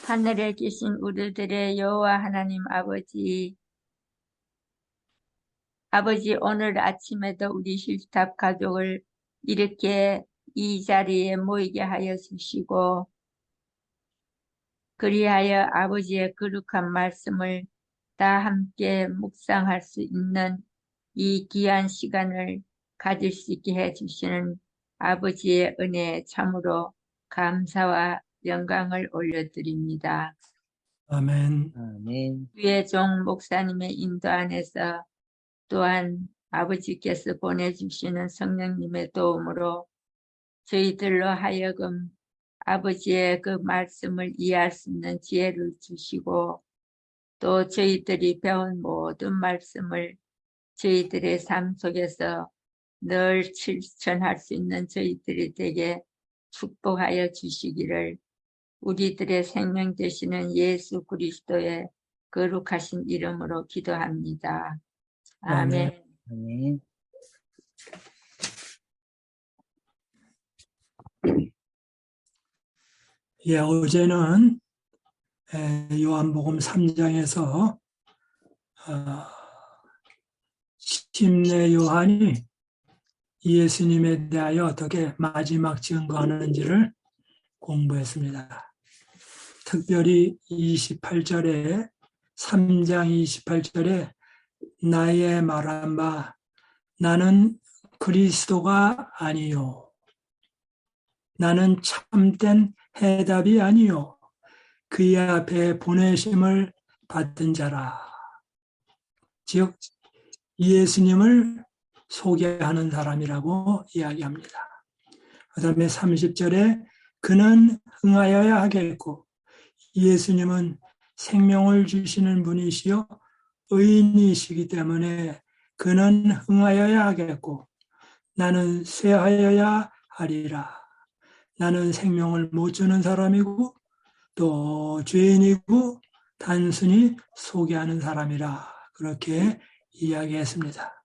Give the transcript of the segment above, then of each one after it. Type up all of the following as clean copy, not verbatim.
하늘에 계신 우리들의 여호와 하나님 아버지 오늘 아침에도 우리 힐탑 가족을 이렇게 이 자리에 모이게 하여 주시고 그리하여 아버지의 거룩한 말씀을 다 함께 묵상할 수 있는 이 귀한 시간을 가질 수 있게 해 주시는 아버지의 은혜에 참으로 감사와 영광을 올려드립니다. 아멘. 아멘. 유해종 목사님의 인도 안에서 또한 아버지께서 보내주시는 성령님의 도움으로 저희들로 하여금 아버지의 그 말씀을 이해할 수 있는 지혜를 주시고 또 저희들이 배운 모든 말씀을 저희들의 삶 속에서 늘 실천할 수 있는 저희들이 되게 축복하여 주시기를 우리들의 생명 되시는 예수 그리스도의 거룩하신 이름으로 기도합니다. 아멘. 아멘. 예, 어제는 요한복음 3장에서 침례 요한이 예수님에 대하여 어떻게 마지막 증거하는지를 공부했습니다. 특별히 28절에 3장 28절에 나의 말한 바 나는 그리스도가 아니요 나는 참된 해답이 아니요 그의 앞에 보내심을 받은 자라. 즉 예수님을 소개하는 사람이라고 이야기합니다. 그 다음에 30절에 그는 흥하여야 하겠고 예수님은 생명을 주시는 분이시요 의인이시기 때문에 그는 흥하여야 하겠고 나는 쇠하여야 하리라. 나는 생명을 못 주는 사람이고 또 죄인이고 단순히 소개하는 사람이라 그렇게 이야기했습니다.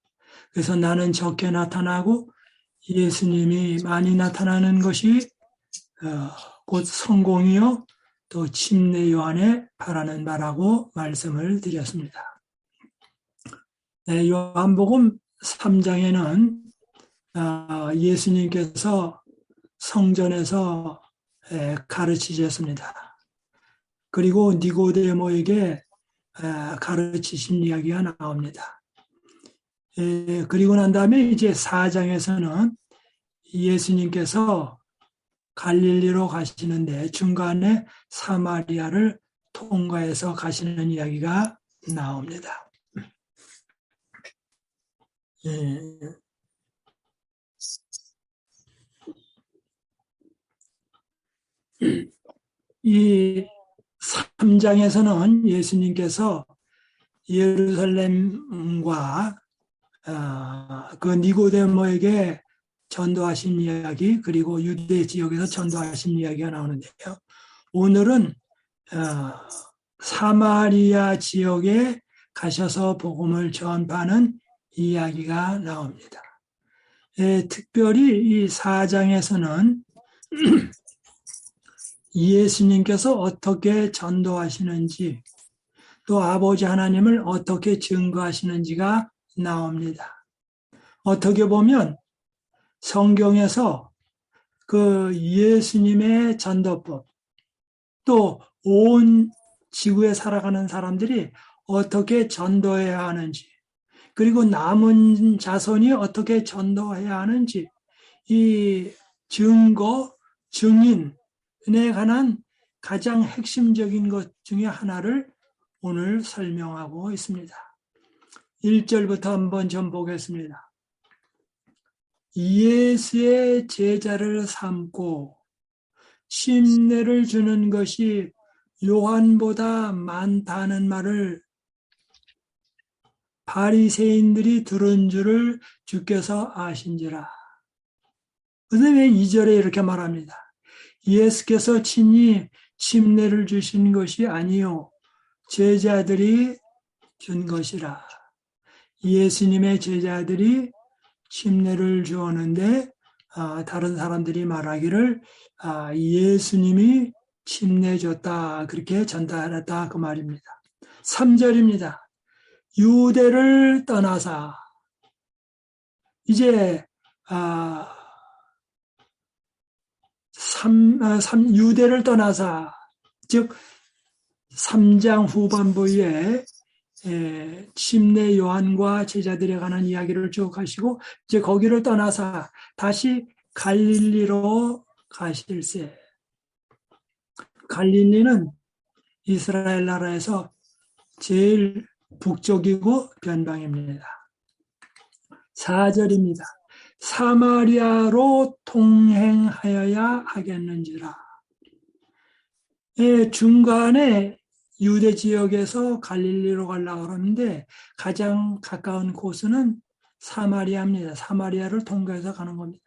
그래서 나는 적게 나타나고 예수님이 많이 나타나는 것이 곧 성공이요 또 침례 요한에 바라는 바라고 말씀을 드렸습니다. 네, 요한복음 3장에는 예수님께서 성전에서 가르치셨습니다. 그리고 니고데모에게 가르치신 이야기가 나옵니다. 그리고 난 다음에 이제 4장에서는 예수님께서 갈릴리로 가시는데 중간에 사마리아를 통과해서 가시는 이야기가 나옵니다. 이 3장에서는 예수님께서 예루살렘과 그 니고데모에게 전도하신 이야기 그리고 유대 지역에서 전도하신 이야기가 나오는데요. 오늘은 사마리아 지역에 가셔서 복음을 전파하는 이야기가 나옵니다. 특별히 이 4장에서는 예수님께서 어떻게 전도하시는지 또 아버지 하나님을 어떻게 증거하시는지가 나옵니다. 어떻게 보면 성경에서 그 예수님의 전도법 또 온 지구에 살아가는 사람들이 어떻게 전도해야 하는지 그리고 남은 자손이 어떻게 전도해야 하는지 이 증거, 증인에 관한 가장 핵심적인 것 중에 하나를 오늘 설명하고 있습니다. 1절부터 한번 좀 보겠습니다. 예수의 제자를 삼고 침례를 주는 것이 요한보다 많다는 말을 바리새인들이 들은 줄을 주께서 아신지라. 그런데 왜 2절에 이렇게 말합니다. 예수께서 친히 침례를 주신 것이 아니요 제자들이 준 것이라. 예수님의 제자들이 침례를 주었는데 다른 사람들이 말하기를 예수님이 침내줬다. 그렇게 전달했다. 그 말입니다. 3절입니다. 유대를 떠나사 이제 유대를 떠나사 즉 3장 후반부에 침례 요한과 제자들에 관한 이야기를 쭉 하시고 이제 거기를 떠나서 다시 갈릴리로 가실세. 갈릴리는 이스라엘 나라에서 제일 북쪽이고 변방입니다. 4절입니다. 사마리아로 통행하여야 하겠는지라. 중간에 유대 지역에서 갈릴리로 가려고 그러는데 가장 가까운 곳은 사마리아입니다. 사마리아를 통과해서 가는 겁니다.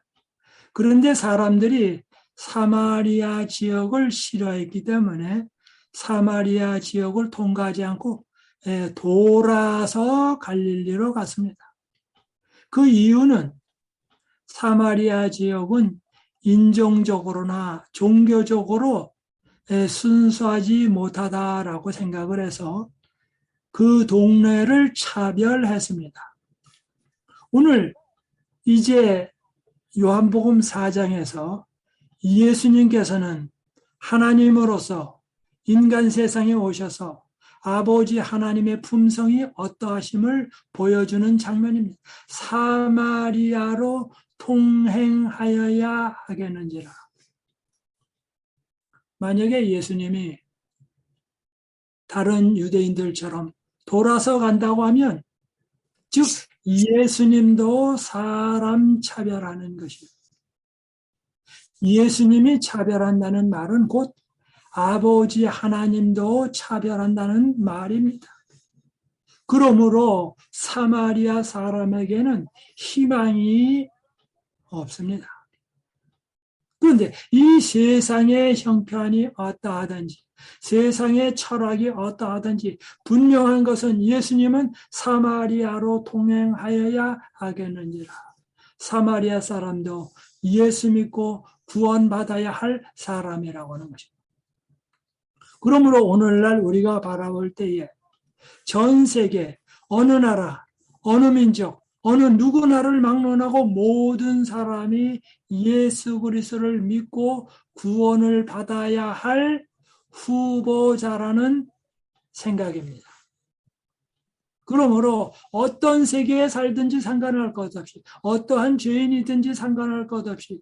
그런데 사람들이 사마리아 지역을 싫어했기 때문에 사마리아 지역을 통과하지 않고 돌아서 갈릴리로 갔습니다. 그 이유는 사마리아 지역은 인종적으로나 종교적으로 순수하지 못하다라고 생각을 해서 그 동네를 차별했습니다. 오늘 이제 요한복음 4장에서 예수님께서는 하나님으로서 인간 세상에 오셔서 아버지 하나님의 품성이 어떠하심을 보여주는 장면입니다. 사마리아로 통행하여야 하겠는지라. 만약에 예수님이 다른 유대인들처럼 돌아서 간다고 하면 즉 예수님도 사람 차별하는 것입니다. 예수님이 차별한다는 말은 곧 아버지 하나님도 차별한다는 말입니다. 그러므로 사마리아 사람에게는 희망이 없습니다. 그런데 이 세상의 형편이 어떠하든지 세상의 철학이 어떠하든지 분명한 것은 예수님은 사마리아로 통행하여야 하겠는지라. 사마리아 사람도 예수 믿고 구원받아야 할 사람이라고 하는 것입니다. 그러므로 오늘날 우리가 바라볼 때에 전 세계 어느 나라, 어느 민족, 어느 누구나를 막론하고 모든 사람이 예수 그리스도를 믿고 구원을 받아야 할 후보자라는 생각입니다. 그러므로 어떤 세계에 살든지 상관할 것 없이 어떠한 죄인이든지 상관할 것 없이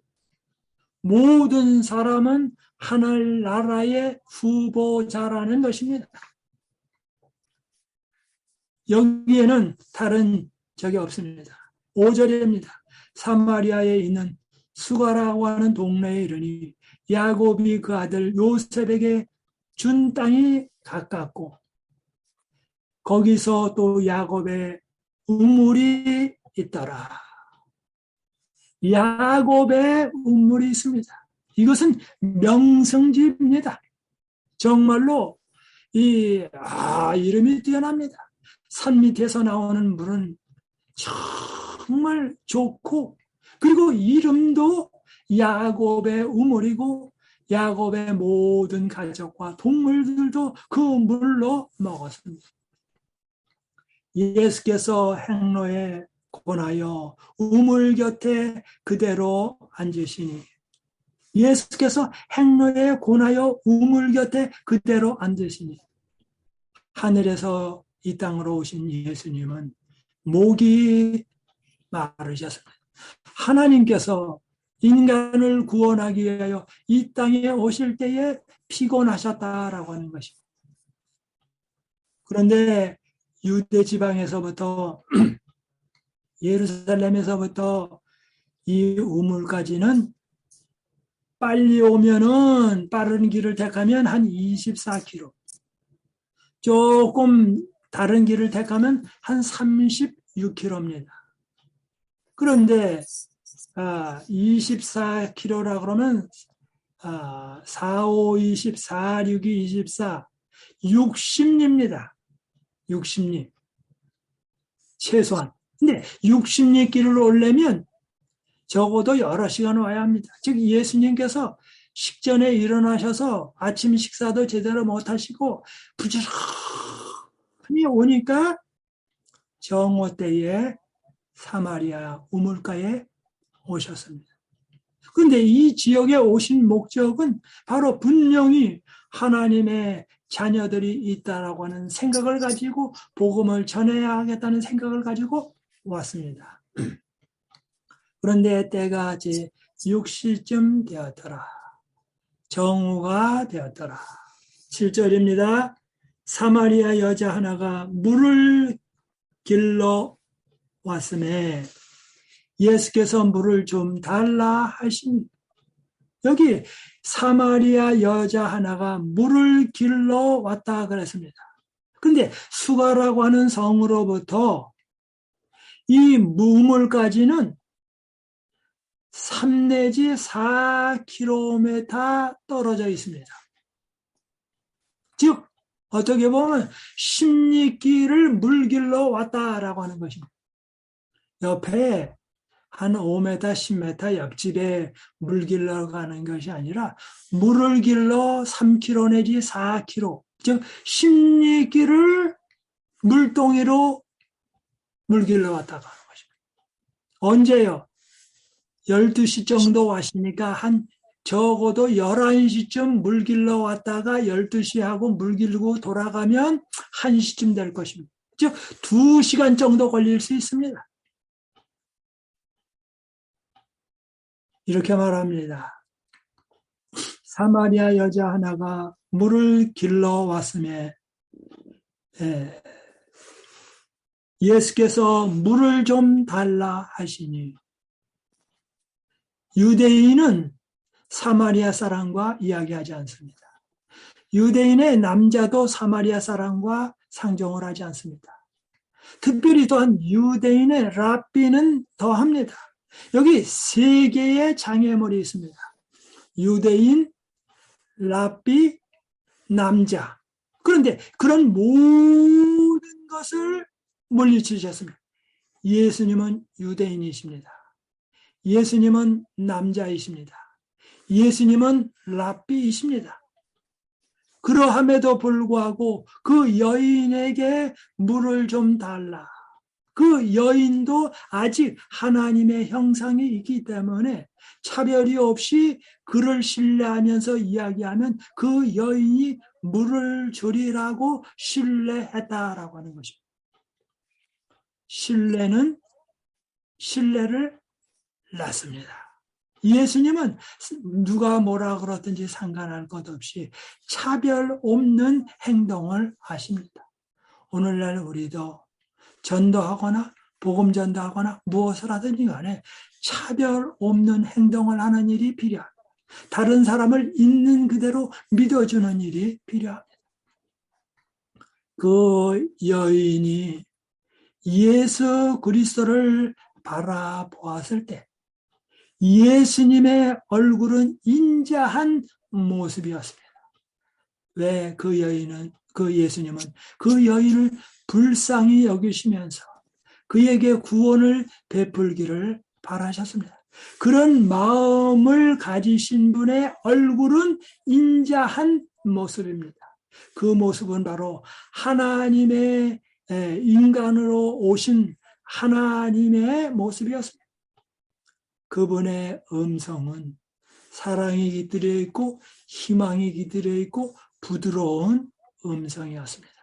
모든 사람은 하늘나라의 후보자라는 것입니다. 여기에는 다른 적이 없습니다. 5절입니다. 사마리아에 있는 수가라고 하는 동네에 이르니 야곱이 그 아들 요셉에게 준 땅이 가깝고 거기서 또 야곱의 우물이 있더라. 야곱의 우물이 있습니다. 이것은 명성지입니다. 정말로 이름이 뛰어납니다. 산 밑에서 나오는 물은 정말 좋고 그리고 이름도 야곱의 우물이고 야곱의 모든 가족과 동물들도 그 물로 먹었습니다. 예수께서 행로에 권하여 우물 곁에 그대로 앉으시니 예수께서 행로에 권하여 우물 곁에 그대로 앉으시니 하늘에서 이 땅으로 오신 예수님은 목이 마르셨습니다. 하나님께서 인간을 구원하기 위하여 이 땅에 오실 때에 피곤하셨다라고 하는 것입니다. 그런데 유대 지방에서부터 예루살렘에서부터 이 우물까지는 빨리 오면은 빠른 길을 택하면 한 24km. 조금 다른 길을 택하면 한 36km입니다. 그런데 24km라 그러면 4, 5, 20, 4, 6, 2, 24, 60리입니다. 60리. 최소한. 근데 60리 길을 오려면 적어도 여러 시간 와야 합니다. 즉 예수님께서 식전에 일어나셔서 아침 식사도 제대로 못하시고 부지런히 오니까 정오 때에 사마리아 우물가에 오셨습니다. 그런데 이 지역에 오신 목적은 바로 분명히 하나님의 자녀들이 있다라고 하는 생각을 가지고 복음을 전해야 하겠다는 생각을 가지고 왔습니다. 그런데 때가 제 6시쯤 되었더라. 정오가 되었더라. 7절입니다. 사마리아 여자 하나가 물을 길러 왔음에 예수께서 물을 좀 달라 하시니, 여기 사마리아 여자 하나가 물을 길러 왔다 그랬습니다. 근데 수가라고 하는 성으로부터 이 우물까지는 3 내지 4km 떨어져 있습니다. 즉 어떻게 보면 십리길을 물 길러 왔다라고 하는 것입니다. 옆에 한 5m, 10m 옆집에 물 길러 가는 것이 아니라 물을 길러 3km 내지 4km, 즉 십리길을 물동이로 물 길러 왔다가 하는 것입니다. 언제요? 12시 정도 왔으니까 한 적어도 11시쯤 물 길러 왔다가 12시하고 물 길고 돌아가면 1시쯤 될 것입니다. 즉 2시간 정도 걸릴 수 있습니다. 이렇게 말합니다. 사마리아 여자 하나가 물을 길러 왔음에 예수께서 물을 좀 달라 하시니, 유대인은 사마리아 사람과 이야기하지 않습니다. 유대인의 남자도 사마리아 사람과 상종을 하지 않습니다. 특별히 또한 유대인의 랍비는 더합니다. 여기 3개의 장애물이 있습니다. 유대인, 랍비, 남자. 그런데 그런 모든 것을 물리치셨습니다. 예수님은 유대인이십니다. 예수님은 남자이십니다. 예수님은 랍비이십니다. 그러함에도 불구하고 그 여인에게 물을 좀 달라. 그 여인도 아직 하나님의 형상이 있기 때문에 차별이 없이 그를 신뢰하면서 이야기하면 그 여인이 물을 주리라고 신뢰했다라고 하는 것입니다. 신뢰를 낳습니다. 예수님은 누가 뭐라 그러든지 상관할 것 없이 차별 없는 행동을 하십니다. 오늘날 우리도 전도하거나 복음 전도하거나 무엇을 하든지 간에 차별 없는 행동을 하는 일이 필요합니다. 다른 사람을 있는 그대로 믿어주는 일이 필요합니다. 그 여인이 예수 그리스도를 바라보았을 때 예수님의 얼굴은 인자한 모습이었습니다. 왜 그 예수님은 그 여인을 불쌍히 여기시면서 그에게 구원을 베풀기를 바라셨습니다. 그런 마음을 가지신 분의 얼굴은 인자한 모습입니다. 그 모습은 바로 하나님의 인간으로 오신 하나님의 모습이었습니다. 그분의 음성은 사랑이 깃들여 있고 희망이 깃들여 있고 부드러운 음성이었습니다.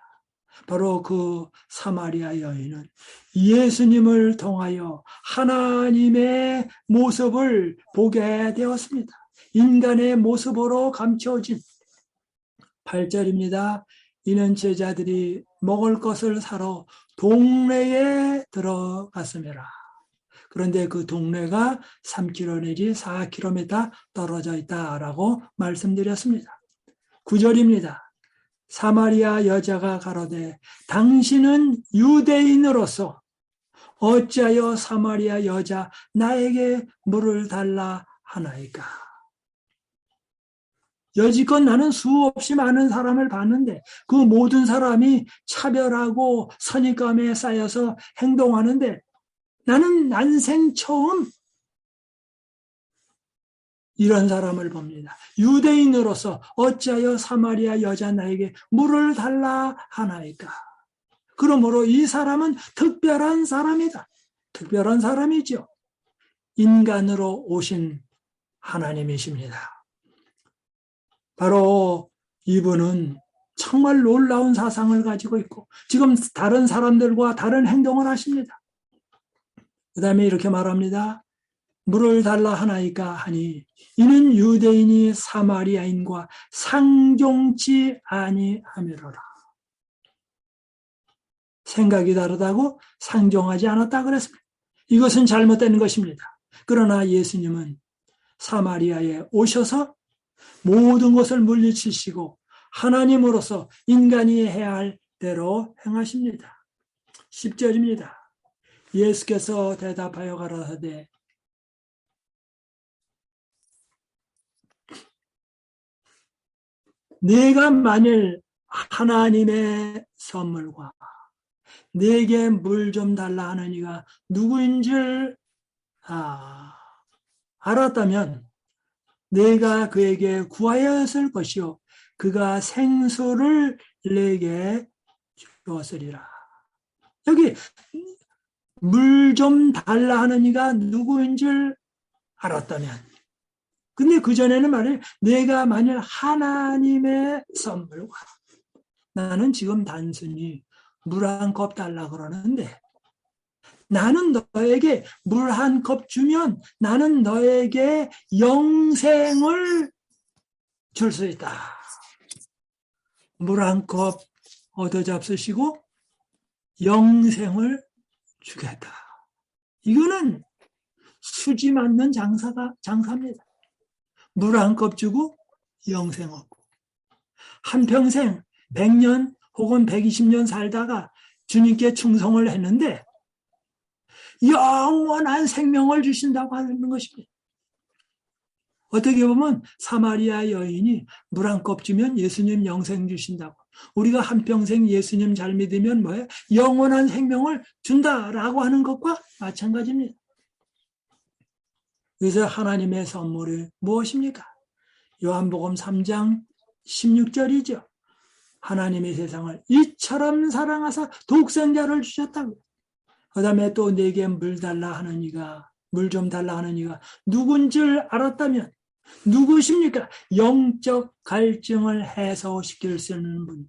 바로 그 사마리아 여인은 예수님을 통하여 하나님의 모습을 보게 되었습니다. 인간의 모습으로 감춰진 8절입니다. 이는 제자들이 먹을 것을 사러 동네에 들어갔음이라. 그런데 그 동네가 3km 내지 4km 떨어져 있다라고 말씀드렸습니다. 9절입니다. 사마리아 여자가 가로되 당신은 유대인으로서 어찌하여 사마리아 여자 나에게 물을 달라 하나이까. 여지껏 나는 수없이 많은 사람을 봤는데 그 모든 사람이 차별하고 선입감에 쌓여서 행동하는데 나는 난생 처음 이런 사람을 봅니다. 유대인으로서 어찌하여 사마리아 여자 나에게 물을 달라 하나이까. 그러므로 이 사람은 특별한 사람이다. 특별한 사람이죠. 인간으로 오신 하나님이십니다. 바로 이분은 정말 놀라운 사상을 가지고 있고 지금 다른 사람들과 다른 행동을 하십니다. 그 다음에 이렇게 말합니다. 물을 달라 하나이까 하니 이는 유대인이 사마리아인과 상종치 아니하미로라. 생각이 다르다고 상종하지 않았다 그랬습니다. 이것은 잘못된 것입니다. 그러나 예수님은 사마리아에 오셔서 모든 것을 물리치시고 하나님으로서 인간이 해야 할 대로 행하십니다. 10절입니다. 예수께서 대답하여 가라사대 내가 만일 하나님의 선물과 내게 물 좀 달라 하는 이가 누구인 줄 알았다면 내가 그에게 구하였을 것이요 그가 생수를 내게 주었으리라. 여기 물 좀 달라 하는 이가 누구인 줄 알았다면 근데 그전에는 말이에요. 내가 만일 하나님의 선물과 나는 지금 단순히 물 한 컵 달라 그러는데 나는 너에게 물 한 컵 주면 나는 너에게 영생을 줄 수 있다. 물 한 컵 얻어 잡수시고 영생을 주겠다. 이거는 수지 맞는 장사입니다. 물 한 컵 주고 영생 얻고 한평생 100년 혹은 120년 살다가 주님께 충성을 했는데 영원한 생명을 주신다고 하는 것입니다. 어떻게 보면 사마리아 여인이 물 한 컵 주면 예수님 영생 주신다고 우리가 한평생 예수님 잘 믿으면 뭐예요? 영원한 생명을 준다라고 하는 것과 마찬가지입니다. 그래서 하나님의 선물이 무엇입니까? 요한복음 3장 16절이죠. 하나님의 세상을 이처럼 사랑하사 독생자를 주셨다고. 그 다음에 또 내게 물 달라 하는 이가 물 좀 달라 하는 이가 누군 줄 알았다면 누구십니까? 영적 갈증을 해소시킬 수 있는 분.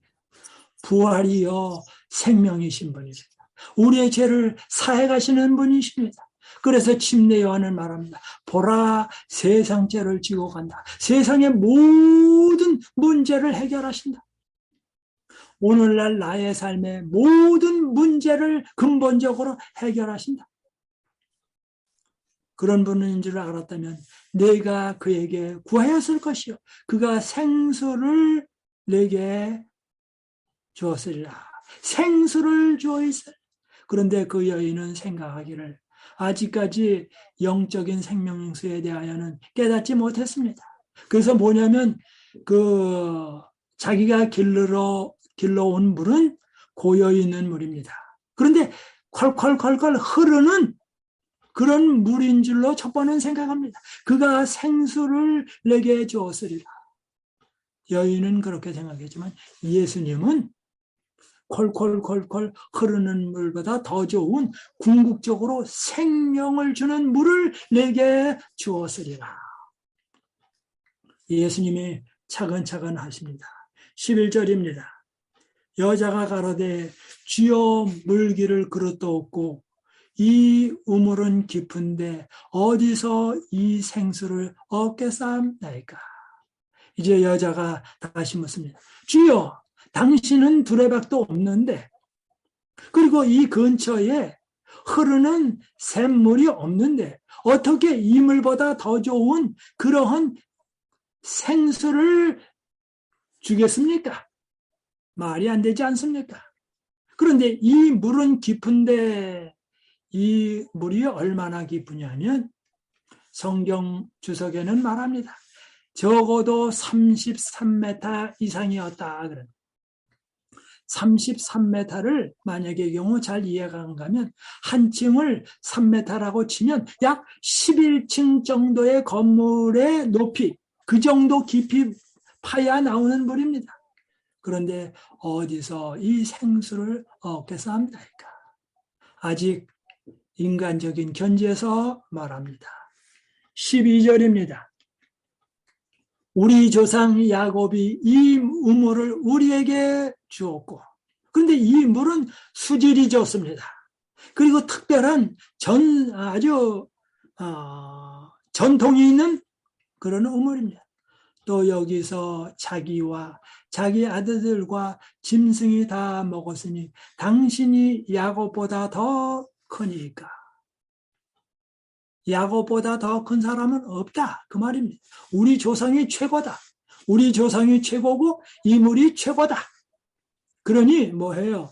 부활이요 생명이신 분이십니다. 우리의 죄를 사해 가시는 분이십니다. 그래서 침례 요한은 말합니다. 보라 세상 죄를 지고 간다. 세상의 모든 문제를 해결하신다. 오늘날 나의 삶의 모든 문제를 근본적으로 해결하신다. 그런 분인 줄 알았다면 내가 그에게 구하였을 것이요 그가 생수를 내게 주었으리라. 생수를 주었으리라. 그런데 그 여인은 생각하기를 아직까지 영적인 생명수에 대하여는 깨닫지 못했습니다. 그래서 뭐냐면 자기가 길러온 물은 고여있는 물입니다. 그런데 콸콸콸콸 흐르는 그런 물인 줄로 첫 번은 생각합니다. 그가 생수를 내게 주었으리라. 여인은 그렇게 생각했지만 예수님은 콜콜콜콜 흐르는 물보다 더 좋은 궁극적으로 생명을 주는 물을 내게 주었으리라. 예수님이 차근차근 하십니다. 11절입니다. 여자가 가로되 주여 물기를 그릇도 없고 이 우물은 깊은데 어디서 이 생수를 얻겠사옵나이까. 이제 여자가 다시 묻습니다. 주여 당신은 두레박도 없는데 그리고 이 근처에 흐르는 샘물이 없는데 어떻게 이 물보다 더 좋은 그러한 생수를 주겠습니까? 말이 안 되지 않습니까? 그런데 이 물은 깊은데 이 물이 얼마나 깊으냐면 성경 주석에는 말합니다. 적어도 33m 이상이었다. 33m를 만약의 경우 잘 이해가 안 가면 한 층을 3m라고 치면 약 11층 정도의 건물의 높이, 그 정도 깊이 파야 나오는 물입니다. 그런데 어디서 이 생수를 얻겠어 합니까? 아직 인간적인 견지에서 말합니다. 12절입니다. 우리 조상 야곱이 이 우물을 우리에게 주었고, 그런데 이 물은 수질이 좋습니다. 그리고 특별한 아주 전통이 있는 그런 우물입니다. 또 여기서 자기와 자기 아들들과 짐승이 다 먹었으니 당신이 야곱보다 더 크니까. 야곱보다 더 큰 사람은 없다, 그 말입니다. 우리 조상이 최고다. 우리 조상이 최고고 이 물이 최고다. 그러니 뭐해요?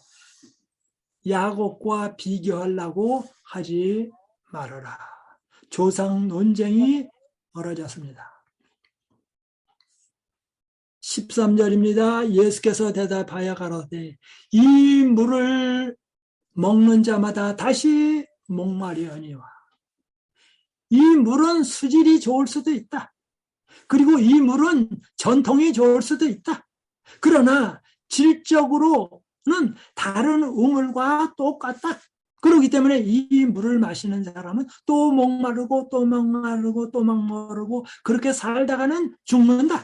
야곱과 비교하려고 하지 말아라. 조상 논쟁이 벌어졌습니다. 13절입니다. 예수께서 대답하여 가로되 이 물을 먹는 자마다 다시 목마르니와. 이 물은 수질이 좋을 수도 있다. 그리고 이 물은 전통이 좋을 수도 있다. 그러나 질적으로는 다른 우물과 똑같다. 그렇기 때문에 이 물을 마시는 사람은 또 목마르고 또 목마르고 또 목마르고 그렇게 살다가는 죽는다.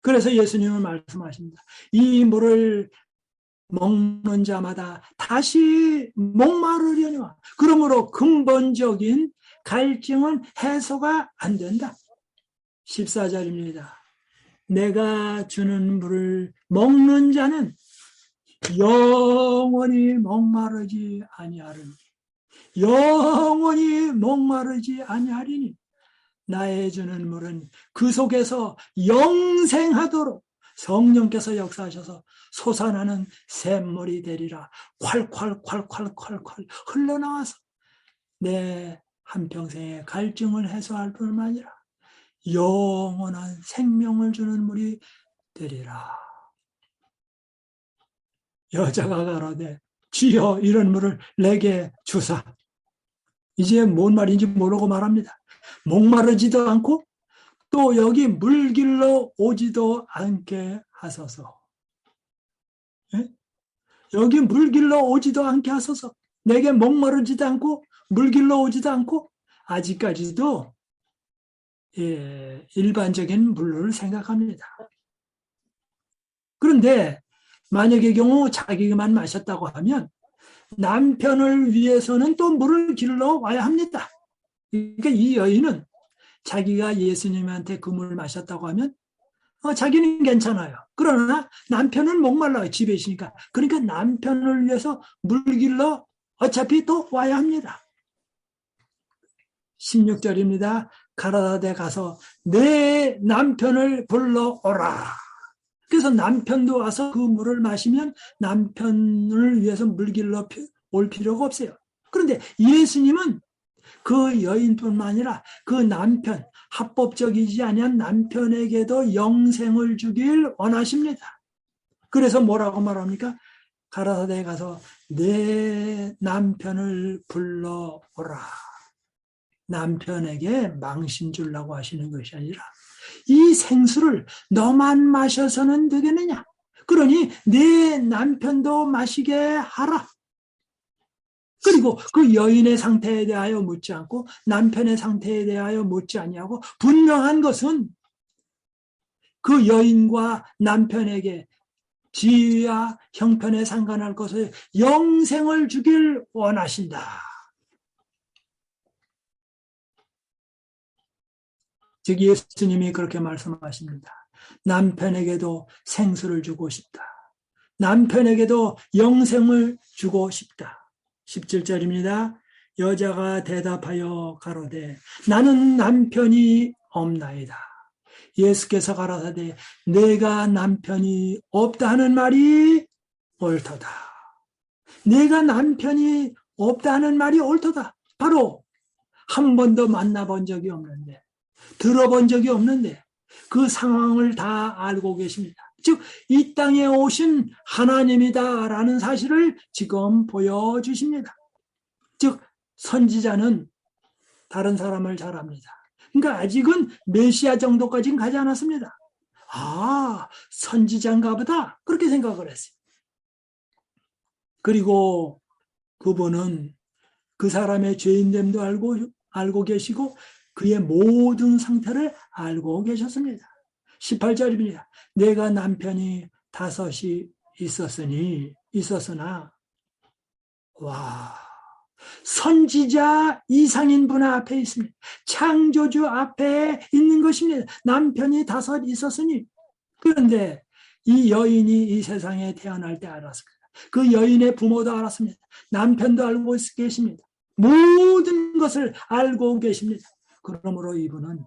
그래서 예수님은 말씀하십니다. 이 물을 먹는 자마다 다시 목마르려니와. 그러므로 근본적인 갈증은 해소가 안 된다. 14절입니다. 내가 주는 물을 먹는 자는 영원히 목마르지 아니하리니 영원히 목마르지 아니하리니 나의 주는 물은 그 속에서 영생하도록 성령께서 역사하셔서 솟아나는 샘물이 되리라. 콸콸콸콸콸콸 흘러나와서 내 한평생의 갈증을 해소할 뿐만 아니라 영원한 생명을 주는 물이 되리라. 여자가 가로되 주여 이런 물을 내게 주사. 이제 뭔 말인지 모르고 말합니다. 목마르지도 않고 또 여기 물길로 오지도 않게 하소서. 예? 여기 물길로 오지도 않게 하소서. 내게 목마르지도 않고 물길로 오지도 않고 아직까지도 일반적인 물을 생각합니다. 그런데 만약의 경우 자기만 마셨다고 하면 남편을 위해서는 또 물을 길러 와야 합니다. 그러니까 이 여인은 자기가 예수님한테 그 물을 마셨다고 하면 자기는 괜찮아요. 그러나 남편은 목말라요. 집에 있으니까. 그러니까 남편을 위해서 물 길러 어차피 또 와야 합니다. 16절입니다. 가라사대 가서 내 남편을 불러오라. 그래서 남편도 와서 그 물을 마시면 남편을 위해서 물 길러 올 필요가 없어요. 그런데 예수님은 그 여인뿐만 아니라 그 남편, 합법적이지 아니한 남편에게도 영생을 주길 원하십니다. 그래서 뭐라고 말합니까? 가라사대에 가서 내 남편을 불러오라. 남편에게 망신 주려고 하시는 것이 아니라 이 생수를 너만 마셔서는 되겠느냐? 그러니 내 남편도 마시게 하라. 그리고 그 여인의 상태에 대하여 묻지 않고 남편의 상태에 대하여 묻지 아니하고 분명한 것은 그 여인과 남편에게 지위와 형편에 상관할 것을 영생을 주길 원하신다. 즉 예수님이 그렇게 말씀하십니다. 남편에게도 생수를 주고 싶다. 남편에게도 영생을 주고 싶다. 17절입니다. 여자가 대답하여 가로되 나는 남편이 없나이다. 예수께서 가라사대 내가 남편이 없다는 말이 옳도다. 내가 남편이 없다는 말이 옳도다. 바로 한 번도 만나본 적이 없는데 들어본 적이 없는데 그 상황을 다 알고 계십니다. 즉, 이 땅에 오신 하나님이다라는 사실을 지금 보여주십니다. 즉, 선지자는 다른 사람을 잘 압니다. 그러니까 아직은 메시아 정도까지는 가지 않았습니다. 아, 선지자인가 보다. 그렇게 생각을 했어요. 그리고 그분은 그 사람의 죄인됨도 알고 계시고 그의 모든 상태를 알고 계셨습니다. 18절입니다. 내가 남편이 5이 있었으나 와, 선지자 이상인 분 앞에 있습니다. 창조주 앞에 있는 것입니다. 남편이 5 있었으니. 그런데 이 여인이 이 세상에 태어날 때 알았습니다. 그 여인의 부모도 알았습니다. 남편도 알고 계십니다. 모든 것을 알고 계십니다. 그러므로 이분은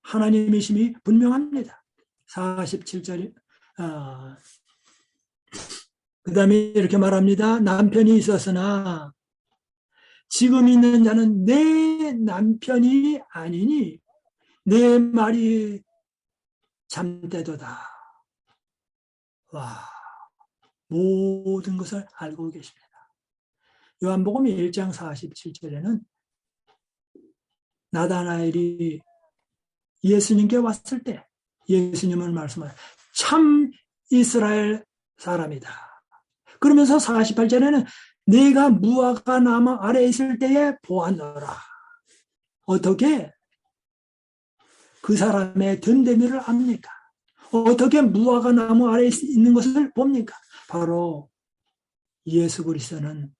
하나님이심이 분명합니다. 47절, 그 다음에 이렇게 말합니다. 남편이 있었으나 지금 있는 자는 내 남편이 아니니 내 말이 잠대도다. 와, 모든 것을 알고 계십니다. 요한복음 1장 47절에는 나다나엘이 예수님께 왔을 때 예수님은 말씀하셨 참 이스라엘 사람이다. 그러면서 48절에는 내가 무화과 나무 아래에 있을 때에 보았노라. 어떻게 그 사람의 됨됨이를 압니까? 어떻게 무화과 나무 아래에 있는 것을 봅니까? 바로 예수 그리스도는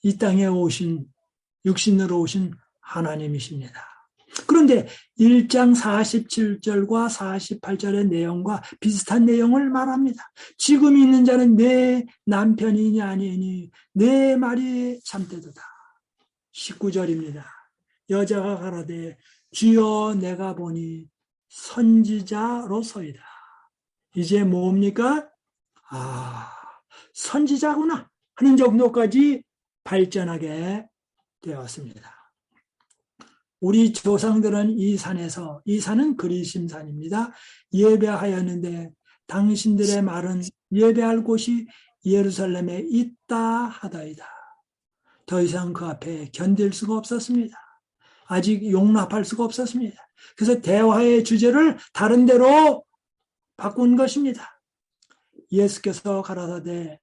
이 땅에 오신 육신으로 오신 하나님이십니다. 그런데 1장 47절과 48절의 내용과 비슷한 내용을 말합니다. 지금 있는 자는 내 남편이니 아니니 내 말이 참되도다. 19절입니다. 여자가 가라되 주여 내가 보니 선지자로서이다. 이제 뭡니까? 아, 선지자구나 하는 정도까지 발전하게 되었습니다. 우리 조상들은 이 산은 그리심산입니다. 예배하였는데 당신들의 말은 예배할 곳이 예루살렘에 있다 하다이다. 더 이상 그 앞에 견딜 수가 없었습니다. 아직 용납할 수가 없었습니다. 그래서 대화의 주제를 다른 데로 바꾼 것입니다. 예수께서 가라사대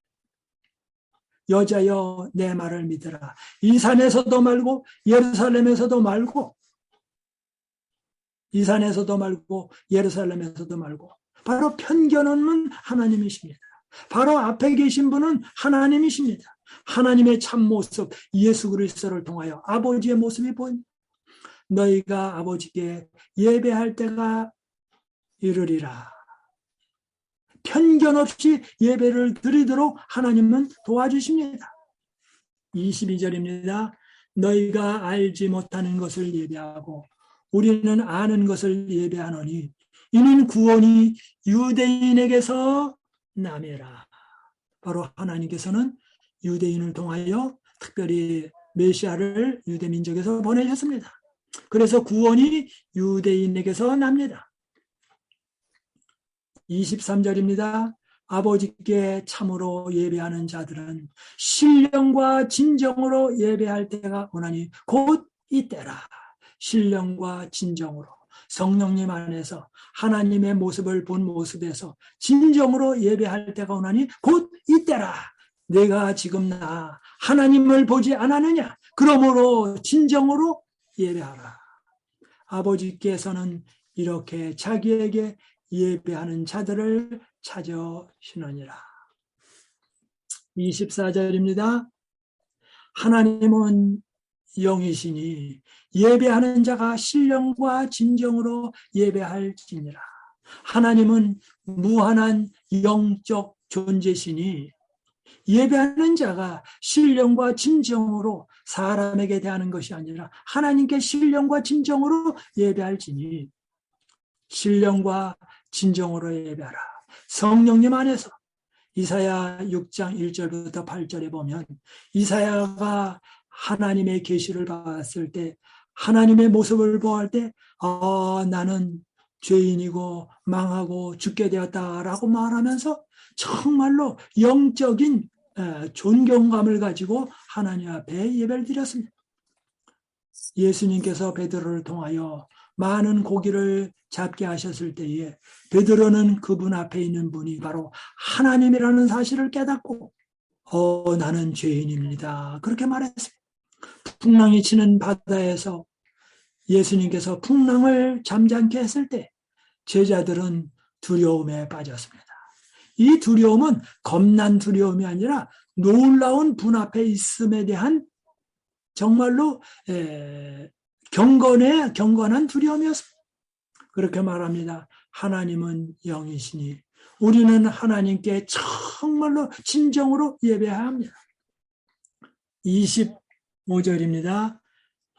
여자여 내 말을 믿으라. 이 산에서도 말고 예루살렘에서도 말고 이 산에서도 말고 예루살렘에서도 말고 바로 편견 없는 하나님이십니다. 바로 앞에 계신 분은 하나님이십니다. 하나님의 참모습 예수 그리스도를 통하여 아버지의 모습이 보입니다. 너희가 아버지께 예배할 때가 이르리라. 편견 없이 예배를 드리도록 하나님은 도와주십니다. 22절입니다. 너희가 알지 못하는 것을 예배하고 우리는 아는 것을 예배하노니 이는 구원이 유대인에게서 남이라. 바로 하나님께서는 유대인을 통하여 특별히 메시아를 유대민족에서 보내셨습니다. 그래서 구원이 유대인에게서 납니다. 23절입니다. 아버지께 참으로 예배하는 자들은 신령과 진정으로 예배할 때가 오나니 곧 이때라. 신령과 진정으로 성령님 안에서 하나님의 모습을 본 모습에서 진정으로 예배할 때가 오나니 곧 이때라. 내가 지금 나 하나님을 보지 않았느냐? 그러므로 진정으로 예배하라. 아버지께서는 이렇게 자기에게 예배하는 자들을 찾으시느니라. 24절입니다. 하나님은 영이시니 예배하는 자가 신령과 진정으로 예배할지니라. 하나님은 무한한 영적 존재시니 예배하는 자가 신령과 진정으로 사람에게 대하는 것이 아니라 하나님께 신령과 진정으로 예배할지니 신령과 진정으로 예배하라. 성령님 안에서 이사야 6장 1절부터 8절에 보면 이사야가 하나님의 계시를 받았을 때 하나님의 모습을 보할 때, 나는 죄인이고 망하고 죽게 되었다라고 말하면서 정말로 영적인 존경감을 가지고 하나님 앞에 예배를 드렸습니다. 예수님께서 베드로를 통하여 많은 고기를 잡게 하셨을 때에 베드로는 그분 앞에 있는 분이 바로 하나님이라는 사실을 깨닫고 나는 죄인입니다. 그렇게 말했습니다. 풍랑이 치는 바다에서 예수님께서 풍랑을 잠잠케 했을 때 제자들은 두려움에 빠졌습니다. 이 두려움은 겁난 두려움이 아니라 놀라운 분 앞에 있음에 대한 정말로 경건한 두려움이었습니다. 그렇게 말합니다. 하나님은 영이시니 우리는 하나님께 정말로 진정으로 예배해야 합니다. 25절입니다.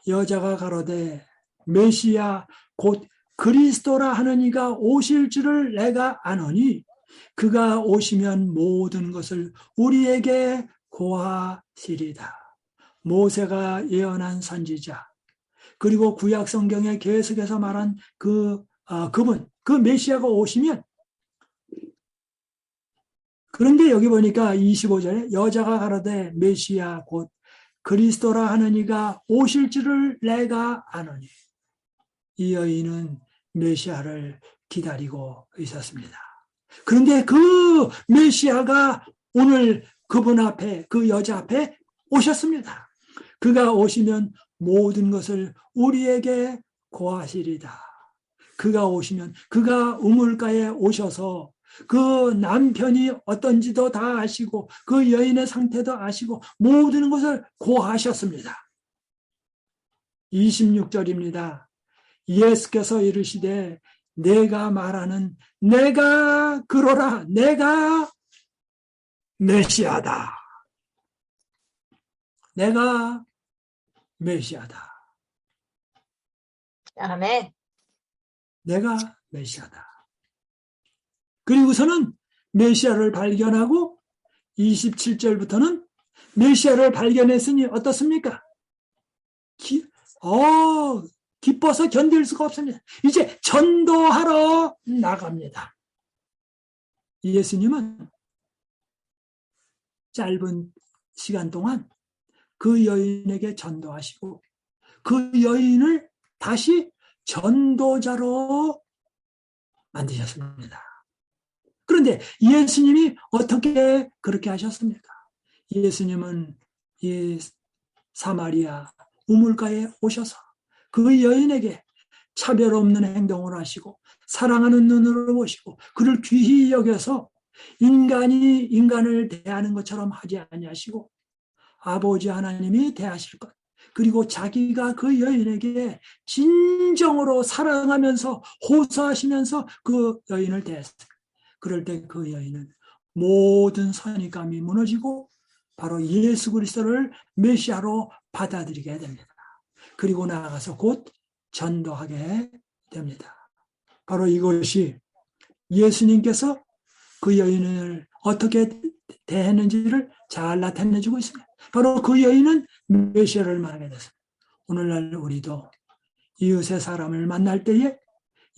여자가 가로되 메시아 곧 그리스도라 하는 이가 오실 줄을 내가 아노니 그가 오시면 모든 것을 우리에게 고하시리다. 모세가 예언한 선지자 그리고 구약 성경에 계속해서 말한 그분 그 메시아가 오시면, 그런데 여기 보니까 25절에 여자가 가로되 메시아 곧 그리스도라 하는 이가 오실 줄을 내가 아노니, 이 여인은 메시아를 기다리고 있었습니다. 그런데 그 메시아가 오늘 그분 앞에, 그 여자 앞에 오셨습니다. 그가 오시면 모든 것을 우리에게 고하시리다. 그가 오시면, 그가 우물가에 오셔서 그 남편이 어떤지도 다 아시고 그 여인의 상태도 아시고 모든 것을 고하셨습니다. 26절입니다. 예수께서 이르시되 내가 말하는 내가 그러라, 내가 메시아다. 내가 메시아다. 아멘. 내가 메시아다. 그리고서는 메시아를 발견하고 27절부터는 메시아를 발견했으니 어떻습니까? 기뻐서 견딜 수가 없습니다. 이제 전도하러 나갑니다. 예수님은 짧은 시간 동안 그 여인에게 전도하시고 그 여인을 다시 전도자로 만드셨습니다. 그런데 예수님이 어떻게 그렇게 하셨습니까? 예수님은 이 사마리아 우물가에 오셔서 그 여인에게 차별 없는 행동을 하시고 사랑하는 눈으로 보시고 그를 귀히 여겨서 인간이 인간을 대하는 것처럼 하지 아니하시고 아버지 하나님이 대하실 것, 그리고 자기가 그 여인에게 진정으로 사랑하면서 호소하시면서 그 여인을 대했어요. 그럴 때 그 여인은 모든 선입감이 무너지고 바로 예수 그리스도를 메시아로 받아들이게 됩니다. 그리고 나아가서 곧 전도하게 됩니다. 바로 이것이 예수님께서 그 여인을 어떻게 대했는지를 잘 나타내주고 있습니다. 바로 그 여인은 메시아를 만나게 됐습니다. 오늘날 우리도 이웃의 사람을 만날 때에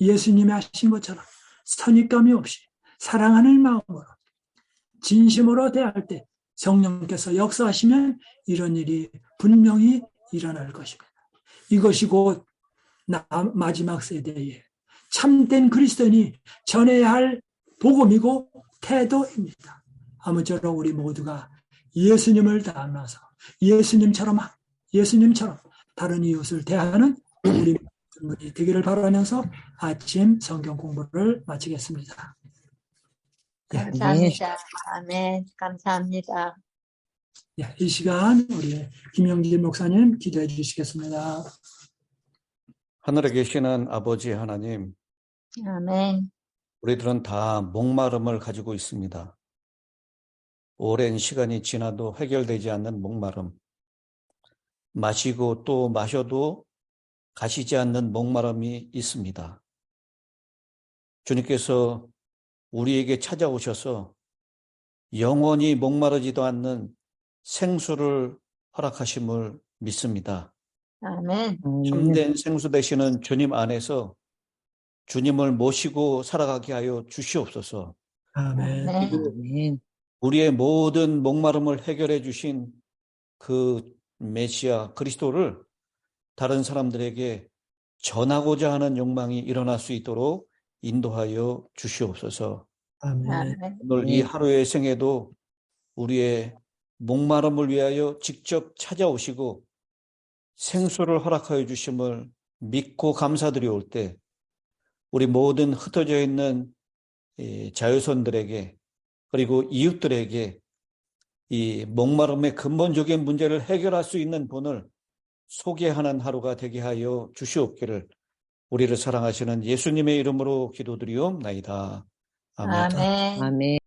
예수님이 하신 것처럼 선입감이 없이 사랑하는 마음으로 진심으로 대할 때 성령께서 역사하시면 이런 일이 분명히 일어날 것입니다. 이것이 곧 마지막 세대에 참된 그리스도인이 전해야 할 복음이고 태도입니다. 아무쪼록 우리 모두가 예수님을 닮아서 예수님처럼 다른 이웃을 대하는 우리 분이 되기를 바라면서 아침 성경 공부를 마치겠습니다. 감사합니다. 아멘. 감사합니다. 이 시간 우리 김영길 목사님 기도해 주시겠습니다. 하늘에 계시는 아버지 하나님, 아멘. 우리들은 다 목마름을 가지고 있습니다. 오랜 시간이 지나도 해결되지 않는 목마름, 마시고 또 마셔도 가시지 않는 목마름이 있습니다. 주님께서 우리에게 찾아오셔서 영원히 목마르지도 않는 생수를 허락하심을 믿습니다. 아멘. 참된 생수 되시는 주님 안에서 주님을 모시고 살아가게 하여 주시옵소서. 아멘. 아멘. 아멘. 우리의 모든 목마름을 해결해 주신 그 메시아 그리스도를 다른 사람들에게 전하고자 하는 욕망이 일어날 수 있도록 인도하여 주시옵소서. 아멘. 아멘. 오늘 이 하루의 생애도 우리의 목마름을 위하여 직접 찾아오시고 생수를 허락하여 주심을 믿고 감사드리올 때 우리 모든 흩어져 있는 자유손들에게 그리고 이웃들에게 이 목마름의 근본적인 문제를 해결할 수 있는 분을 소개하는 하루가 되게 하여 주시옵기를 우리를 사랑하시는 예수님의 이름으로 기도드리옵나이다. 아멘. 아멘. 아멘.